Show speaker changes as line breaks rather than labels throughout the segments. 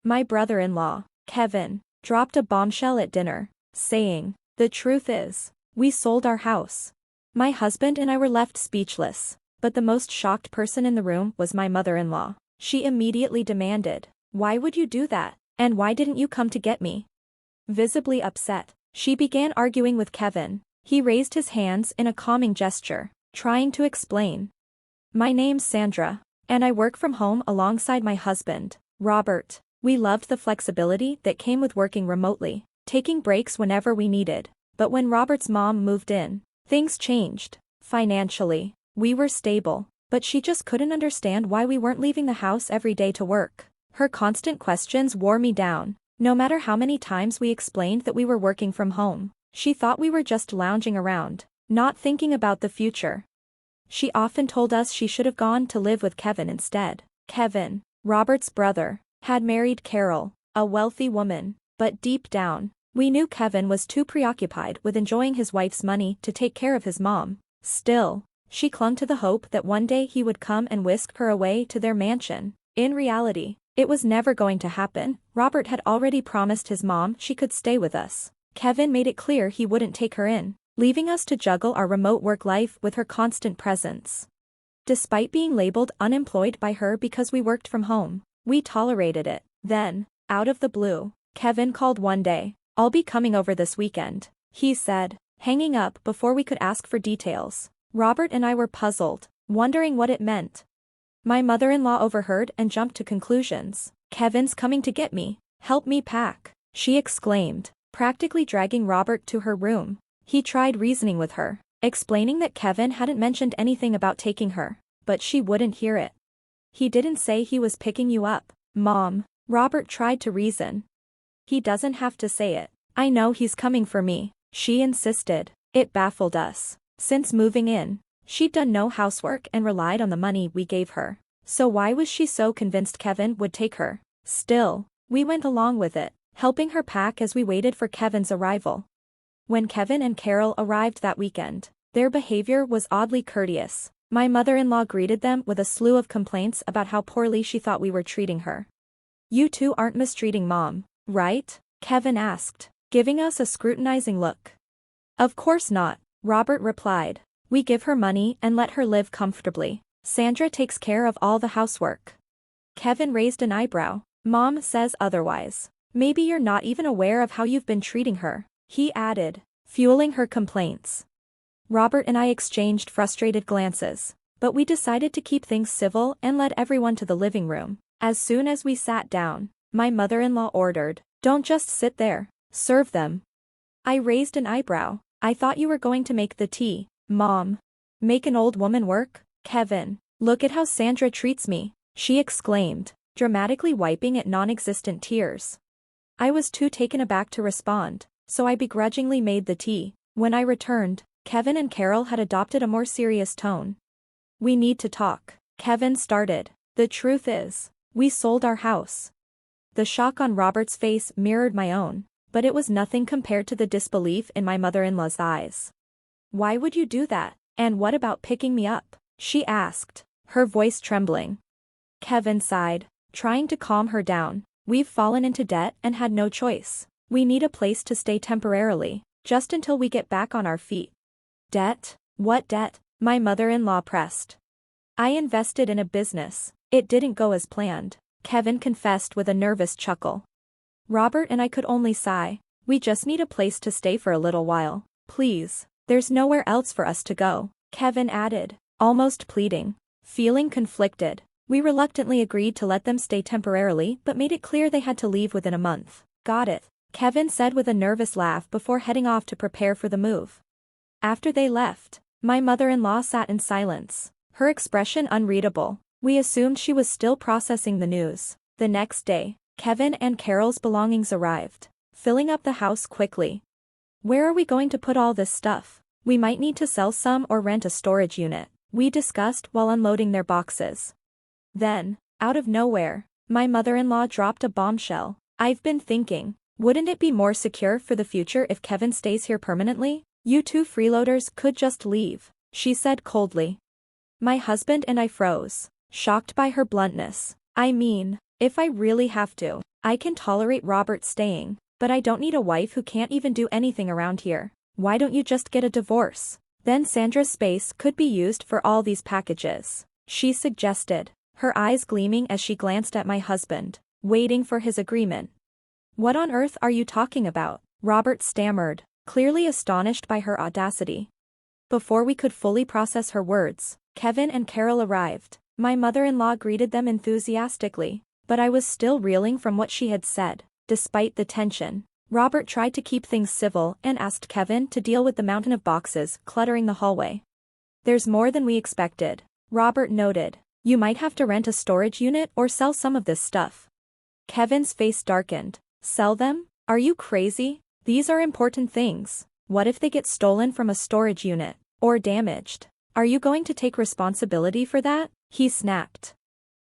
My brother-in-law, Kevin, dropped a bombshell at dinner, saying, "The truth is, we sold our house." My husband and I were left speechless, but the most shocked person in the room was my mother-in-law. She immediately demanded, "Why would you do that? And why didn't you come to get me?" Visibly upset, she began arguing with Kevin. He raised his hands in a calming gesture, trying to explain. "My name's Sandra, and I work from home alongside my husband, Robert. We loved the flexibility that came with working remotely, taking breaks whenever we needed. But when Robert's mom moved in, things changed. Financially, we were stable, but she just couldn't understand why we weren't leaving the house every day to work. Her constant questions wore me down. No matter how many times we explained that we were working from home, she thought we were just lounging around, not thinking about the future. She often told us she should have gone to live with Kevin instead." Kevin, Robert's brother, had married Carol, a wealthy woman, but deep down, we knew Kevin was too preoccupied with enjoying his wife's money to take care of his mom. Still, she clung to the hope that one day he would come and whisk her away to their mansion. In reality, it was never going to happen. Robert had already promised his mom she could stay with us. Kevin made it clear he wouldn't take her in, leaving us to juggle our remote work life with her constant presence. Despite being labeled unemployed by her because we worked from home, we tolerated it. Then, out of the blue, Kevin called one day. "I'll be coming over this weekend," he said, hanging up before we could ask for details. Robert and I were puzzled, wondering what it meant. My mother-in-law overheard and jumped to conclusions. "Kevin's coming to get me. Help me pack," she exclaimed, practically dragging Robert to her room. He tried reasoning with her, explaining that Kevin hadn't mentioned anything about taking her, but she wouldn't hear it. "He didn't say he was picking you up, Mom," Robert tried to reason. "He doesn't have to say it. I know he's coming for me," she insisted. It baffled us. Since moving in, she'd done no housework and relied on the money we gave her. So why was she so convinced Kevin would take her? Still, we went along with it, helping her pack as we waited for Kevin's arrival. When Kevin and Carol arrived that weekend, their behavior was oddly courteous. My mother-in-law greeted them with a slew of complaints about how poorly she thought we were treating her. "You two aren't mistreating Mom, right?" Kevin asked, giving us a scrutinizing look. "Of course not," Robert replied. "We give her money and let her live comfortably. Sandra takes care of all the housework." Kevin raised an eyebrow. "Mom says otherwise. Maybe you're not even aware of how you've been treating her," he added, fueling her complaints. Robert and I exchanged frustrated glances, but we decided to keep things civil and led everyone to the living room. As soon as we sat down, my mother-in-law ordered, "Don't just sit there, serve them." I raised an eyebrow. "I thought you were going to make the tea, Mom." "Make an old woman work?" "Kevin, look at how Sandra treats me," she exclaimed, dramatically wiping at non-existent tears. I was too taken aback to respond, so I begrudgingly made the tea. When I returned, Kevin and Carol had adopted a more serious tone. "We need to talk," Kevin started. "The truth is, we sold our house." The shock on Robert's face mirrored my own, but it was nothing compared to the disbelief in my mother-in-law's eyes. "Why would you do that? And what about picking me up?" she asked, her voice trembling. Kevin sighed, trying to calm her down. "We've fallen into debt and had no choice. We need a place to stay temporarily, just until we get back on our feet." "Debt? What debt?" my mother-in-law pressed. "I invested in a business. It didn't go as planned," Kevin confessed with a nervous chuckle. Robert and I could only sigh. "We just need a place to stay for a little while, please. There's nowhere else for us to go," Kevin added, almost pleading. Feeling conflicted, we reluctantly agreed to let them stay temporarily but made it clear they had to leave within a month. "Got it," Kevin said with a nervous laugh before heading off to prepare for the move. After they left, my mother-in-law sat in silence, her expression unreadable. We assumed she was still processing the news. The next day, Kevin and Carol's belongings arrived, filling up the house quickly. "Where are we going to put all this stuff? We might need to sell some or rent a storage unit," we discussed while unloading their boxes. Then, out of nowhere, my mother-in-law dropped a bombshell. "I've been thinking, wouldn't it be more secure for the future if Kevin stays here permanently? You two freeloaders could just leave," she said coldly. My husband and I froze, shocked by her bluntness. "I mean, If I really have to, I can tolerate Robert staying, but I don't need a wife who can't even do anything around here. Why don't you just get a divorce? Then Sandra's space could be used for all these packages, she suggested, her eyes gleaming as she glanced at my husband, waiting for his agreement. What on earth are you talking about? Robert stammered, clearly astonished by her audacity. Before we could fully process her words, Kevin and Carol arrived. My mother-in-law greeted them enthusiastically, but I was still reeling from what she had said. Despite the tension, Robert tried to keep things civil and asked Kevin to deal with the mountain of boxes cluttering the hallway. There's more than we expected, Robert noted. You might have to rent a storage unit or sell some of this stuff. Kevin's face darkened. Sell them? Are you crazy? These are important things. What if they get stolen from a storage unit, or damaged? Are you going to take responsibility for that? He snapped.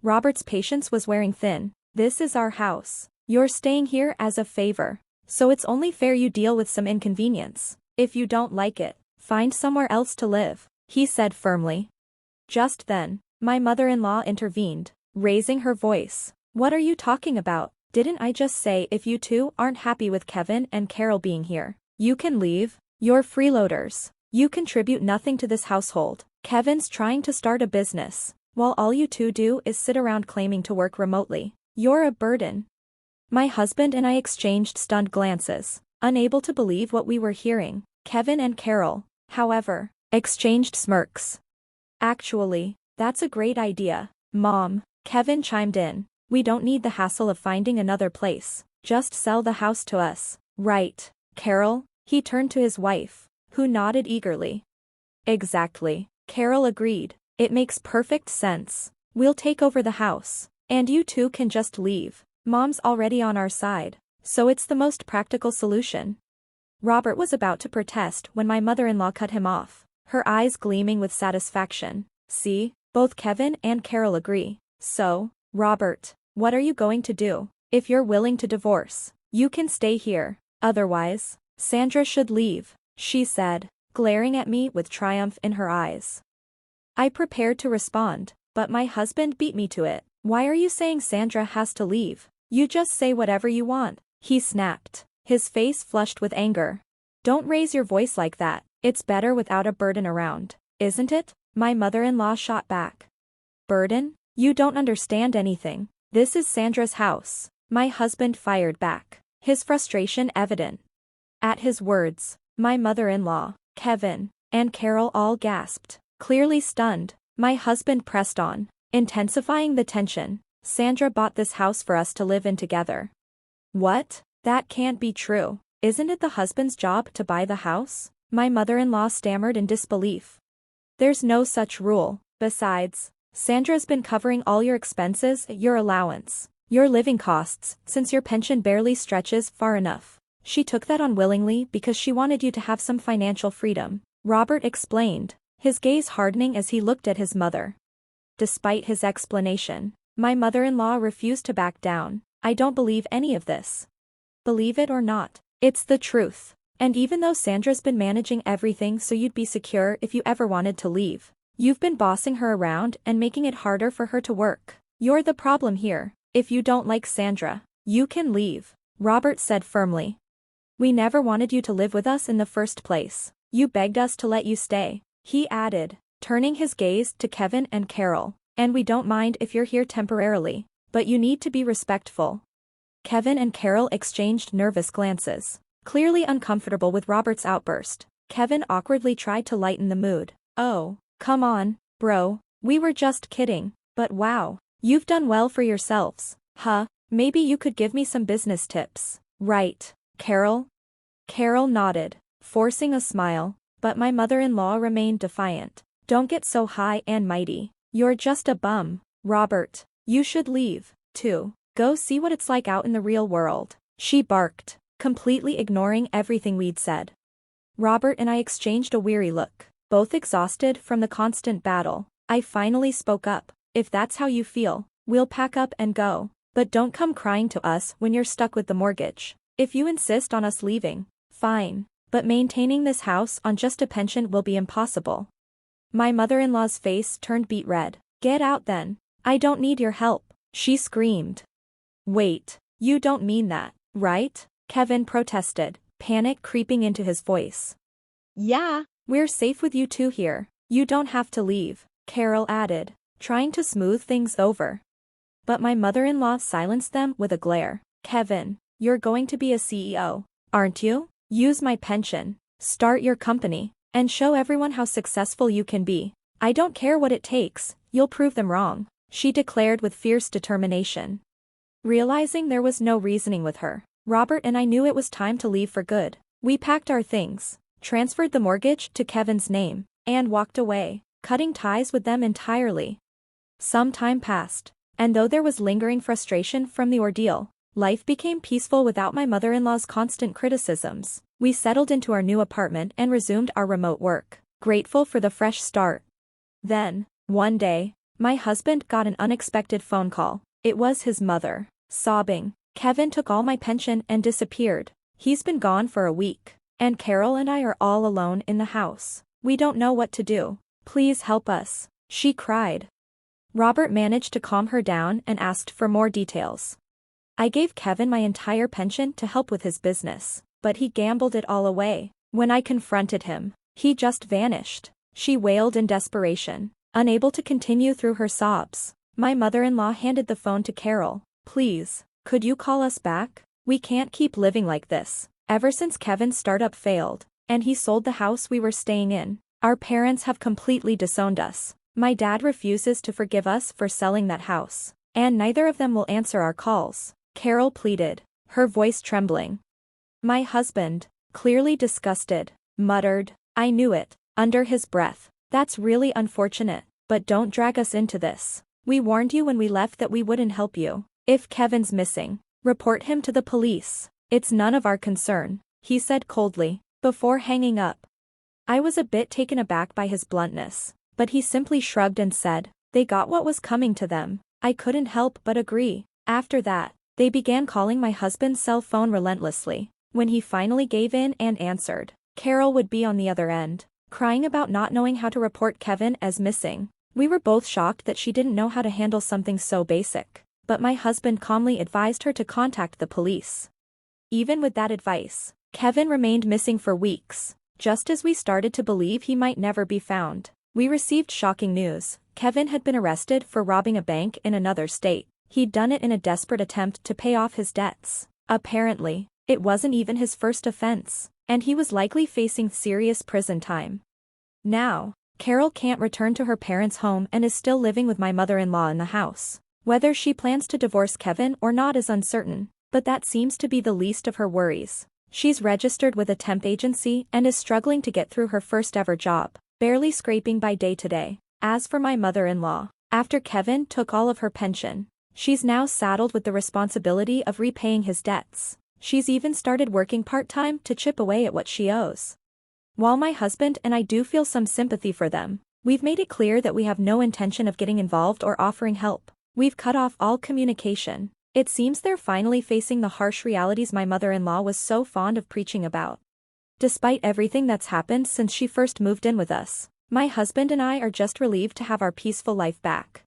Robert's patience was wearing thin. This is our house. You're staying here as a favor, so it's only fair you deal with some inconvenience. If you don't like it, find somewhere else to live, he said firmly. Just then, my mother-in-law intervened, raising her voice. What are you talking about? Didn't I just say if you two aren't happy with Kevin and Carol being here, you can leave? You're freeloaders. You contribute nothing to this household. Kevin's trying to start a business, while all you two do is sit around claiming to work remotely. You're a burden. My husband and I exchanged stunned glances, unable to believe what we were hearing. Kevin and Carol, however, exchanged smirks. Actually, that's a great idea, Mom, Kevin chimed in. We don't need the hassle of finding another place. Just sell the house to us, right, Carol? He turned to his wife, who nodded eagerly. Exactly, Carol agreed. It makes perfect sense. We'll take over the house, and you two can just leave. Mom's already on our side, so it's the most practical solution. Robert was about to protest when my mother-in-law cut him off, her eyes gleaming with satisfaction. See, both Kevin and Carol agree. So, Robert, what are you going to do? If you're willing to divorce, you can stay here. Otherwise, Sandra should leave, she said, glaring at me with triumph in her eyes. I prepared to respond, but my husband beat me to it. Why are you saying Sandra has to leave? You just say whatever you want, he snapped, his face flushed with anger. Don't raise your voice like that. It's better without a burden around, isn't it? My mother-in-law shot back. Burden? You don't understand anything. This is Sandra's house, my husband fired back, his frustration evident. At his words, my mother-in-law, Kevin, and Carol all gasped, clearly stunned. My husband pressed on, intensifying the tension. Sandra bought this house for us to live in together. What? That can't be true. Isn't it the husband's job to buy the house? My mother-in-law stammered in disbelief. There's no such rule. Besides, Sandra's been covering all your expenses, your allowance, your living costs, since your pension barely stretches far enough. She took that unwillingly because she wanted you to have some financial freedom, Robert explained, his gaze hardening as he looked at his mother. Despite his explanation, my mother-in-law refused to back down. I don't believe any of this. Believe it or not, it's the truth. And even though Sandra's been managing everything so you'd be secure if you ever wanted to leave, you've been bossing her around and making it harder for her to work. You're the problem here. If you don't like Sandra, you can leave, Robert said firmly. We never wanted you to live with us in the first place. You begged us to let you stay, he added, turning his gaze to Kevin and Carol. And we don't mind if you're here temporarily, but you need to be respectful. Kevin and Carol exchanged nervous glances, clearly uncomfortable with Robert's outburst. Kevin awkwardly tried to lighten the mood. Oh, come on, bro, we were just kidding, but wow, you've done well for yourselves, huh? Maybe you could give me some business tips, right, Carol? Carol nodded, forcing a smile, but my mother-in-law remained defiant. Don't get so high and mighty. You're just a bum, Robert. You should leave, too. Go see what it's like out in the real world, she barked, completely ignoring everything we'd said. Robert and I exchanged a weary look, both exhausted from the constant battle. I finally spoke up. If that's how you feel, we'll pack up and go. But don't come crying to us when you're stuck with the mortgage. If you insist on us leaving, fine. But maintaining this house on just a pension will be impossible. My mother-in-law's face turned beet red. Get out then. I don't need your help, she screamed, Wait, you don't mean that, right? Kevin protested, panic creeping into his voice.
Yeah,
We're safe with you two here. You don't have to leave, Carol added, trying to smooth things over. But my mother-in-law silenced them with a glare. Kevin, you're going to be a CEO, aren't you? Use my pension, start your company, and show everyone how successful you can be. I don't care what it takes, you'll prove them wrong, she declared with fierce determination. Realizing there was no reasoning with her, Robert and I knew it was time to leave for good. We packed our things, transferred the mortgage to Kevin's name, and walked away, cutting ties with them entirely. Some time passed, and though there was lingering frustration from the ordeal, life became peaceful without my mother-in-law's constant criticisms. We settled into our new apartment and resumed our remote work, grateful for the fresh start. Then, one day, my husband got an unexpected phone call. It was his mother, sobbing. Kevin took all my pension and disappeared. He's been gone for a week, and Carol and I are all alone in the house. We don't know what to do. Please help us, she cried. Robert managed to calm her down and asked for more details. I gave Kevin my entire pension to help with his business, but he gambled it all away. When I confronted him, he just vanished, she wailed in desperation, unable to continue through her sobs. My mother-in-law handed the phone to Carol. Please, could you call us back? We can't keep living like this. Ever since Kevin's startup failed, and he sold the house we were staying in, our parents have completely disowned us. My dad refuses to forgive us for selling that house, and neither of them will answer our calls, Carol pleaded, her voice trembling. My husband, clearly disgusted, muttered, I knew it, under his breath. That's really unfortunate, but don't drag us into this. We warned you when we left that we wouldn't help you. If Kevin's missing, report him to the police. It's none of our concern, he said coldly, before hanging up. I was a bit taken aback by his bluntness, but he simply shrugged and said, they got what was coming to them. I couldn't help but agree. After that, they began calling my husband's cell phone relentlessly. When he finally gave in and answered, Carol would be on the other end, crying about not knowing how to report Kevin as missing. We were both shocked that she didn't know how to handle something so basic, but my husband calmly advised her to contact the police. Even with that advice, Kevin remained missing for weeks. Just as we started to believe he might never be found, we received shocking news. Kevin had been arrested for robbing a bank in another state. He'd done it in a desperate attempt to pay off his debts. Apparently, it wasn't even his first offense, and he was likely facing serious prison time. Now, Carol can't return to her parents' home and is still living with my mother-in-law in the house. Whether she plans to divorce Kevin or not is uncertain, but that seems to be the least of her worries. She's registered with a temp agency and is struggling to get through her first-ever job, barely scraping by day to day. As for my mother-in-law, after Kevin took all of her pension, she's now saddled with the responsibility of repaying his debts. She's even started working part-time to chip away at what she owes. While my husband and I do feel some sympathy for them, we've made it clear that we have no intention of getting involved or offering help. We've cut off all communication. It seems they're finally facing the harsh realities my mother-in-law was so fond of preaching about. Despite everything that's happened since she first moved in with us, my husband and I are just relieved to have our peaceful life back.